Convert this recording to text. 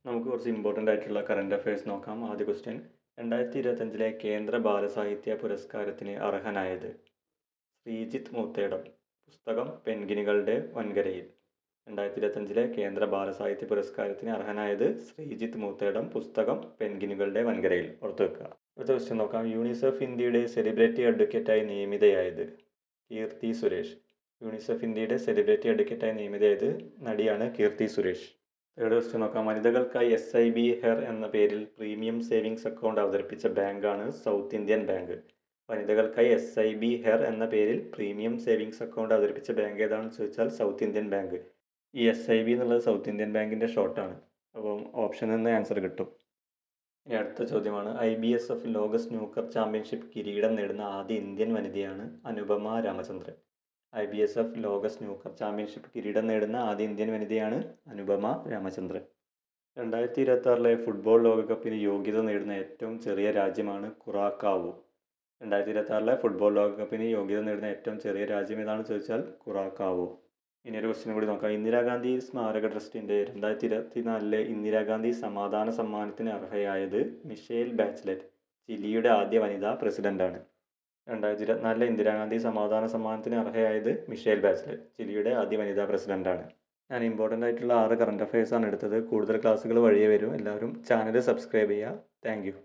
നമുക്ക് കുറച്ച് ഇമ്പോർട്ടൻ്റ് ആയിട്ടുള്ള കറണ്ട് അഫയേഴ്സ് നോക്കാം. ആദ്യ ക്വസ്റ്റ്യൻ, 2025 കേന്ദ്ര ബാലസാഹിത്യ പുരസ്കാരത്തിന് അർഹനായത്? ശ്രീജിത്ത് മൂത്തേടം. പുസ്തകം പെൻഗ്വിനുകളുടെ വൻകരയിൽ. 2025 കേന്ദ്ര ബാലസാഹിത്യ പുരസ്കാരത്തിന് അർഹനായത് ശ്രീജിത്ത് മൂത്തേടം. പുസ്തകം പെൻഗ്വിനുകളുടെ വൻകരയിൽ. ഓർത്ത് വെക്കുക. അടുത്ത ക്വസ്റ്റ്യൻ നോക്കാം. യൂണിസെഫ് ഇന്ത്യയുടെ സെലിബ്രിറ്റി അഡ്വക്കേറ്റായി നിയമിതയായത്? കീർത്തി സുരേഷ്. യൂണിസെഫ് ഇന്ത്യയുടെ സെലിബ്രിറ്റി അഡ്വക്കേറ്റായി നിയമിതയായത് നടിയാണ് കീർത്തി സുരേഷ്. തേർഡ് ക്വസ്റ്റ്യൻ നോക്കാം. വനിതകൾക്കായി SIB ഹെർ എന്ന പേരിൽ പ്രീമിയം സേവിങ്സ് അക്കൗണ്ട് അവതരിപ്പിച്ച ബാങ്കാണ് സൗത്ത് ഇന്ത്യൻ ബാങ്ക്. വനിതകൾക്കായി SIB ഹെർ എന്ന പേരിൽ പ്രീമിയം സേവിങ്സ് അക്കൗണ്ട് അവതരിപ്പിച്ച ബാങ്ക് ഏതാണെന്ന് ചോദിച്ചാൽ സൗത്ത് ഇന്ത്യൻ ബാങ്ക്. ഈ SIB എന്നുള്ളത് സൗത്ത് ഇന്ത്യൻ ബാങ്കിൻ്റെ ഷോർട്ടാണ്. അപ്പം ഓപ്ഷനിൽ നിന്ന് ആൻസർ കിട്ടും. ഇനി അടുത്ത ചോദ്യമാണ്. IBSF ലോക സ്നൂക്കർ ചാമ്പ്യൻഷിപ്പ് കിരീടം നേടുന്ന ആദ്യ ഇന്ത്യൻ വനിതയാണ് അനുപമ രാമചന്ദ്രൻ. IBSF ലോക സ്നൂക്കർ ചാമ്പ്യൻഷിപ്പ് കിരീടം നേടുന്ന ആദ്യ ഇന്ത്യൻ വനിതയാണ് അനുപമ രാമചന്ദ്രൻ. 2026 ഫുട്ബോൾ ലോകകപ്പിന് യോഗ്യത നേടുന്ന ഏറ്റവും ചെറിയ രാജ്യമാണ് കുറാക്കാവോ. 2026 ഫുട്ബോൾ ലോകകപ്പിന് യോഗ്യത നേടുന്ന ഏറ്റവും ചെറിയ രാജ്യം ഏതാണെന്ന് ചോദിച്ചാൽ കുറാക്കാവോ. ഇനി ഒരു ക്വസ്റ്റ്യൻ കൂടി നോക്കാം. ഇന്ദിരാഗാന്ധി സ്മാരക ട്രസ്റ്റിൻ്റെ 2024 ഇന്ദിരാഗാന്ധി സമാധാന സമ്മാനത്തിന് അർഹയായത് മിഷേൽ ബാച്ച്ലെറ്റ്. ചിലിയുടെ ആദ്യ വനിതാ പ്രസിഡന്റാണ്. 2024 ഇന്ദിരാഗാന്ധി സമാധാന സമ്മാനത്തിന് അർഹയായത് മിഷേൽ ബാച്ച്ലെറ്റ്. ചിലിയുടെ ആദ്യ വനിതാ പ്രസിഡന്റാണ്. ഞാൻ ഇമ്പോർട്ടൻ്റ് ആയിട്ടുള്ള 6 കറണ്ട് അഫയേഴ്സാണ് എടുത്തത്. കൂടുതൽ ക്ലാസ്സുകൾ വഴിയേ വരും. എല്ലാവരും ചാനൽ സബ്സ്ക്രൈബ് ചെയ്യുക. Thank you.